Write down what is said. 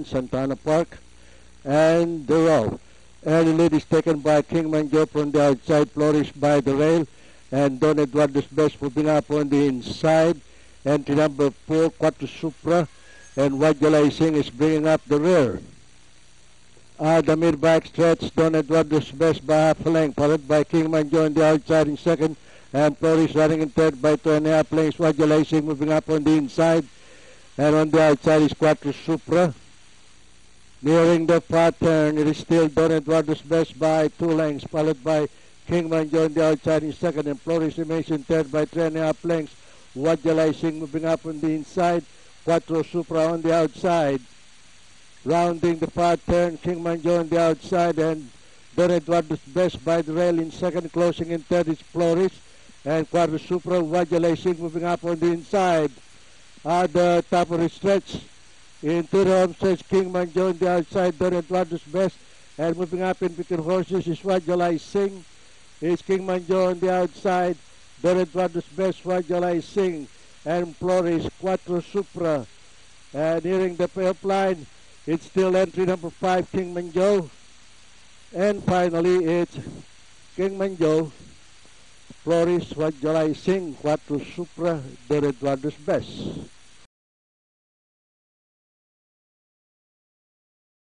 Santana Park, and the row. Early lead is taken by King Manjo from the outside, flourished by the rail, and Don Eduardo's Best moving up on the inside. Entry number 4, Quattro Supra, and Wajala Singh is bringing up the rear. The mid-back stretch, Don Eduardo's Best by half a length, followed by King Manjo on the outside in second, and Flourish running in third by 2.5 lengths. Wajala Singh moving up on the inside, and on the outside is Quattro Supra. Nearing the far turn, it is still Don Eduardo's Best by 2 lengths, followed by King Manjo on the outside in second, and Flourish remains in third by 3.5 lengths. Wajala Singh moving up on the inside, Quattro Supra on the outside. Rounding the far turn, King Manjo on the outside, and Don Eduardo's Best by the rail in second, closing in third is Flourish, and Quattro Supra. Wajala Singh moving up on the inside. At the top of the stretch, into the home stretch, King Manjo on the outside, Don Eduardo's Best, and moving up in between horses is Wajala Singh. It's King Manjo on the outside, Don Eduardo's Best, Wajala Singh, and Flourish, Quattro Supra. And nearing the payoff line, it's still entry number 5, King Manjo. And finally, it's King Manjo, Flourish, Wajala Singh, Quattro Supra, Don Eduardo's Best.